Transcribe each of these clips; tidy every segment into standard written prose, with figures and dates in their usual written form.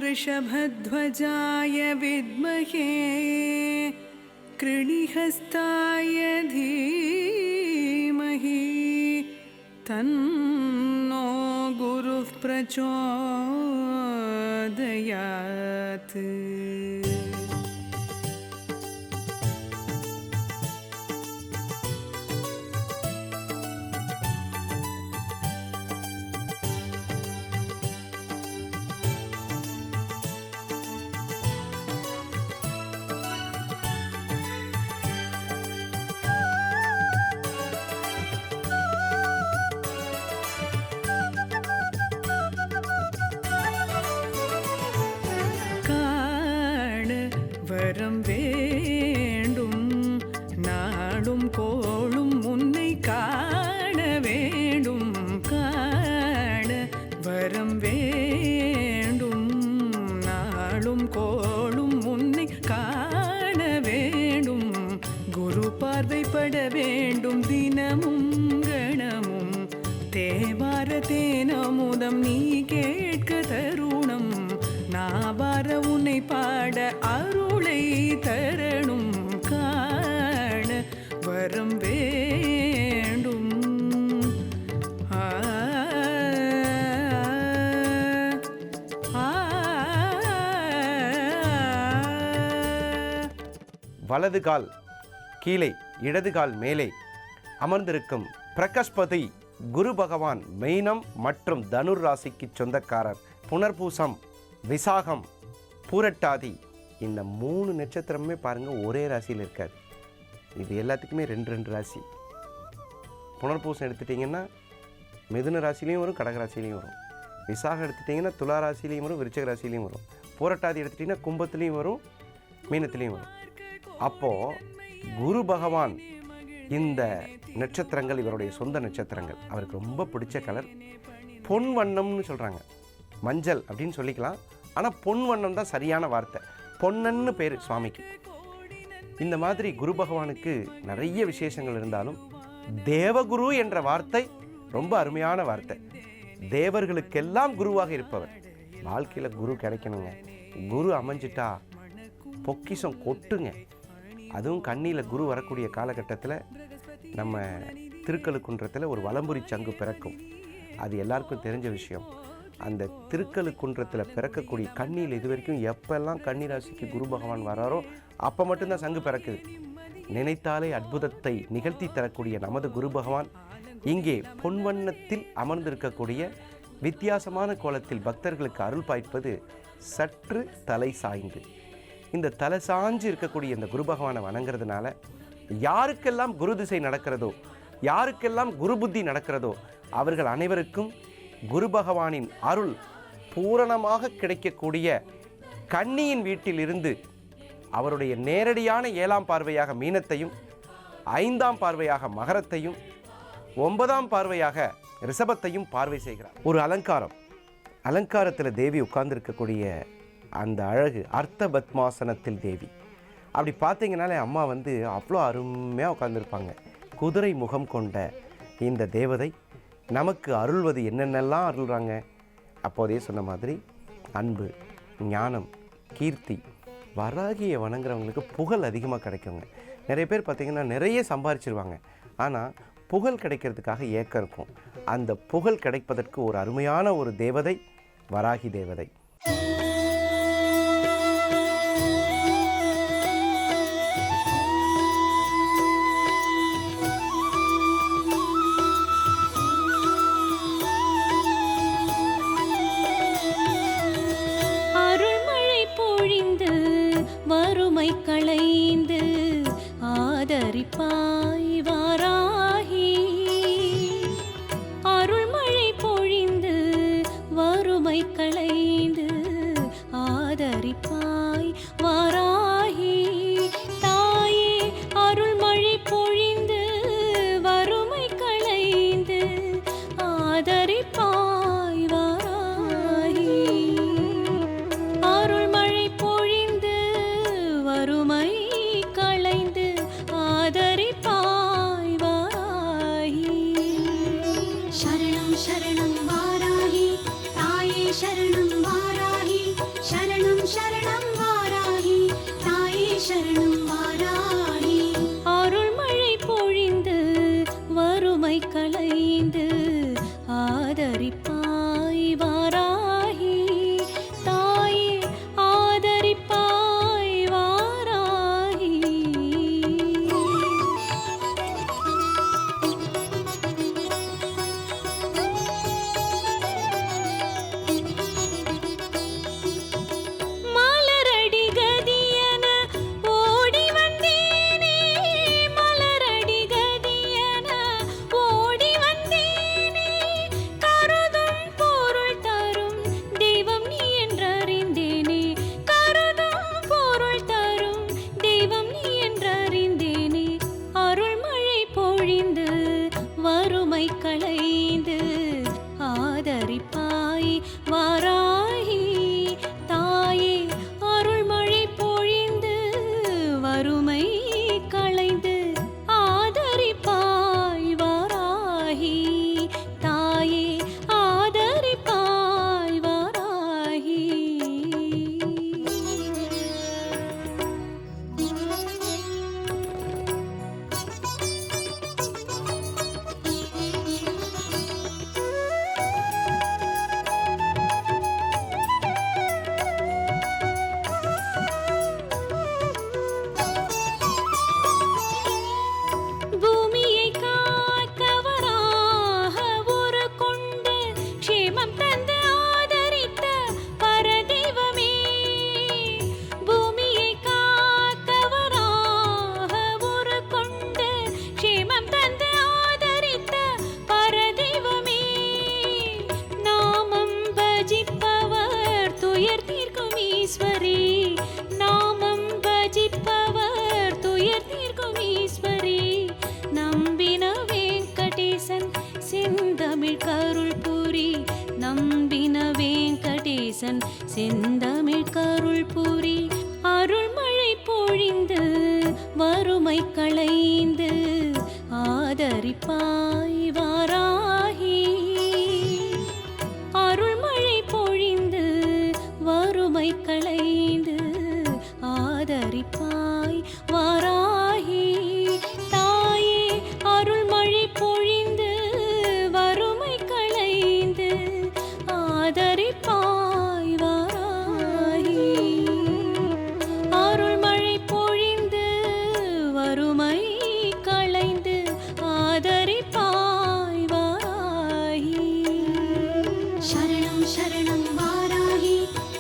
वृषभध्वजाय विद्महे कृणिहस्ताय धीमहि तन्नो गुरुः प्रचोदयात्। வரம் வேண்டும் நாடும் கோளும் உன்னை காண வேண்டும், காண வரம் வேண்டும் நாடும் கோளும் உன்னை காண வேண்டும். குரு பார்வைப்பட வேண்டும் தினமும் கணமும், தேவார தேனமுதம் நீ கேட்க தருணம், நாவார உன்னை பாட அருளை தரணும், காண வரம் வேண்டும். வலது கால் கீழே இடது கால் மேலே அமர்ந்திருக்கும் பிரகஸ்பதி குரு பகவான் மீனம் மற்றும் தனுர் ராசிக்கு சொந்தக்காரர். புனர்பூசம், விசாகம், பூரட்டாதி இந்த 3 நட்சத்திரமே பாருங்கள் ஒரே ராசியில் இருக்காது. இது எல்லாத்துக்குமே 2 ராசி. புனர்பூசம் எடுத்துட்டிங்கன்னா மிதுன ராசிலையும் வரும், கடக ராசிலையும் வரும். விசாகம் எடுத்துட்டிங்கன்னா துலா ராசிலையும் வரும், விருச்சிக ராசிலையும் வரும். பூரட்டாதி எடுத்துட்டிங்கன்னா கும்பத்துலேயும் வரும், மீனத்துலேயும் வரும். அப்போது குரு பகவான் இந்த நட்சத்திரங்கள் இவருடைய சொந்த நட்சத்திரங்கள். அவருக்கு ரொம்ப பிடிச்ச கலர் பொன் வண்ணம்னு சொல்கிறாங்க. மஞ்சள் அப்படின்னு சொல்லிக்கலாம், ஆனால் பொன் வண்ணம் தான் சரியான வார்த்தை. பொன்னன்னு பேர் சுவாமிக்கு. இந்த மாதிரி குரு பகவானுக்கு நிறைய விசேஷங்கள் இருந்தாலும் தேவகுரு என்ற வார்த்தை ரொம்ப அருமையான வார்த்தை. தேவர்களுக்கெல்லாம் குருவாக இருப்பவர். வாழ்க்கையில் குரு கிடைக்கணுங்க. குரு அமைஞ்சிட்டா பொக்கிஷம் கொட்டுங்க. அதுவும் கண்ணியில் குரு வரக்கூடிய காலகட்டத்தில் நம்ம திருக்கழுக்குன்றத்தில் ஒரு வலம்புரி சங்கு பிறக்கும். அது எல்லாருக்கும் தெரிஞ்ச விஷயம். அந்த திருக்கழுக்குன்றத்தில் பிறக்கக்கூடிய கண்ணியில் இது வரைக்கும் எப்பெல்லாம் கன்னி ராசிக்கு குரு பகவான் வராரோ அப்போ மட்டும்தான் சங்கு பிறக்குது. நினைத்தாலே அற்புதத்தை நிகழ்த்தி தரக்கூடிய நமது குரு பகவான் இங்கே பொன்வண்ணத்தில் அமர்ந்திருக்கக்கூடிய வித்தியாசமான கோலத்தில் பக்தர்களுக்கு அருள் பாய்ப்பது சற்று தலை சாய்ந்து. இந்த தலை சாஞ்சு இருக்கக்கூடிய இந்த குரு பகவானை வணங்குறதுனால யாருக்கெல்லாம் குரு திசை நடக்கிறதோ, யாருக்கெல்லாம் குரு புத்தி நடக்கிறதோ அவர்கள் அனைவருக்கும் குரு பகவானின் அருள் பூரணமாக கிடைக்கக்கூடிய கன்னியின் வீட்டில் இருந்து அவருடைய நேரடியான 7ஆம் பார்வையாக மீனத்தையும், 5ஆம் பார்வையாக மகரத்தையும், 9ஆம் பார்வையாக ரிஷபத்தையும் பார்வை செய்கிறார். ஒரு அலங்காரத்தில் தேவி உட்கார்ந்துருக்கக்கூடிய அந்த அழகு அர்த்த பத்மாசனத்தில் தேவி. அப்படி பார்த்தீங்கனாலே அம்மா அவ்வளோ அருமையாக உட்கார்ந்துருப்பாங்க. குதிரை முகம் கொண்ட இந்த தேவதை நமக்கு அருள்வது என்னென்னலாம் அருள்றாங்க. அப்போதே சொன்ன மாதிரி அன்பு, ஞானம், கீர்த்தி. வராகியை வணங்குறவங்களுக்கு புகழ் அதிகமாக கிடைக்குங்க. நிறைய பேர் பார்த்திங்கன்னா நிறைய சம்பாரிச்சிருவாங்க, ஆனால் புகழ் கிடைக்கிறதுக்காக ஏக்கம் இருக்கும். அந்த புகழ் கிடைப்பதற்கு ஒரு அருமையான ஒரு தேவதை வராகி தேவதை. வறுமை களைந்து ஆதரிப்பாய் வாராகி, அருள்மழை பொழிந்து வறுமை களைந்து ஆதரிப்பாய் வாராகி, தாயே அருள்மழை பொழிந்து வறுமை களைந்து ஆதரிப்பாய் வாராகி, அருள்மழை பொழிந்து வறுமை களைந்து ஆதரிப்பாய் வாராகி. சரணம் சரணம் வாராகி, தாயே சரணம் வாராகி. ஈசன் செந்தமிழ் கருள் புரி அருள்மழை பொழிந்து வறுமை களைந்து ஆதரிப்பாய் வாராகி. அருள்மழை பொழிந்து வறுமை களைந்து ஆதரிப்பாய் வாராகி. தாயே அருள்மழை பொழிந்து வறுமை களைந்து ஆதரிப்பாய் வாராகி. அருள்மழை பொழிந்து வறுமை களைந்து ஆதரிப்பாய் வாராகி. சரணம் சரணம் வாராகி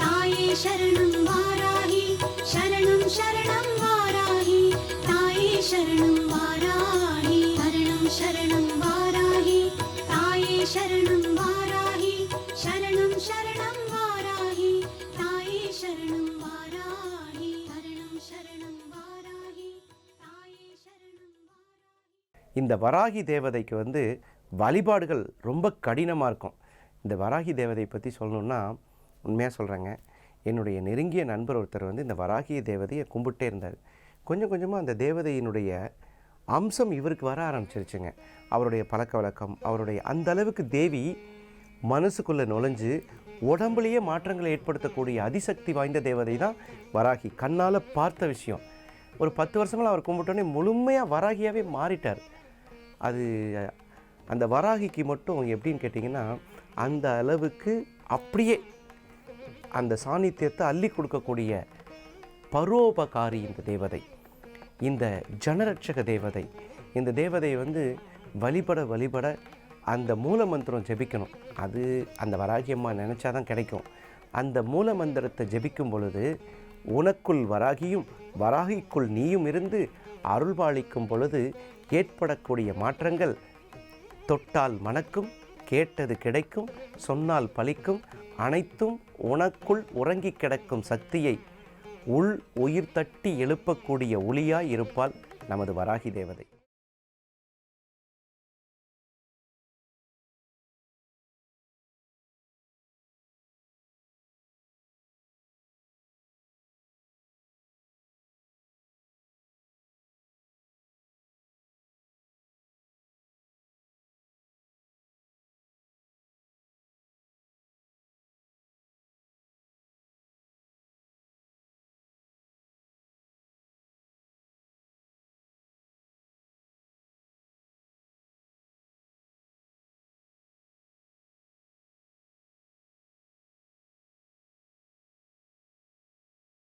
தாயே சரணம் வாராகி. சரணம் சரணம் வாராகி தாயே சரணம் வாராகி. சரணம் சரணம் வாராகி தாயே சரணம் வாராகி. சரணம் சரணம் வாராகி தாயே சரணம் வாராகி. சரணம் சரணம் வாராகி தாயே சரணம் வாராகி. இந்த வராகி தேவதைக்கு வழிபாடுகள் ரொம்ப கடினமாக இருக்கும். இந்த வராகி தேவதை பற்றி சொல்லணுன்னா உண்மையாக சொல்கிறேங்க, என்னுடைய நெருங்கிய நண்பர் ஒருத்தர் இந்த வராகி தேவதையை கும்பிட்டே இருந்தார். கொஞ்சம் கொஞ்சமாக அந்த தேவதையினுடைய அம்சம் இவருக்கு வர ஆரம்பிச்சிருச்சுங்க. அவருடைய பழக்க வழக்கம், அவருடைய அந்த அளவுக்கு தேவி மனசுக்குள்ளே நுழைஞ்சு உடம்புலேயே மாற்றங்களை ஏற்படுத்தக்கூடிய அதிசக்தி வாய்ந்த தேவதை தான் வராகி. கண்ணால் பார்த்த விஷயம். ஒரு 10 வருஷங்கள் அவர் கும்பிட்டோன்னே முழுமையாக வராகியாகவே மாறிட்டார். அது அந்த வராகிக்கு மட்டும் எப்படின்னு கேட்டிங்கன்னா, அந்த அளவுக்கு அப்படியே அந்த சாநித்தியத்தை அள்ளி கொடுக்கக்கூடிய பரோபகாரி இந்த தேவதை, இந்த ஜனரட்சக தேவதை. இந்த தேவதை வழிபட வழிபட அந்த மூல மந்திரம் ஜெபிக்கணும். அது அந்த வராகியம்மா நினச்சா தான் கிடைக்கும். அந்த மூல மந்திரத்தை ஜெபிக்கும் பொழுது உனக்குள் வராகியும் வராகிக்குள் நீயும் இருந்து அருள்பாலிக்கும் பொழுது ஏற்படக்கூடிய மாற்றங்கள் தொட்டால் மணக்கும், கேட்டது கிடைக்கும், சொன்னால் பலிக்கும், அனைத்தும் உனக்குள் உறங்கி கிடக்கும் சக்தியை உள் உயிர் தட்டி எழுப்பக்கூடிய ஒளியாய் இருப்பாள் நமது வராகி தேவதை.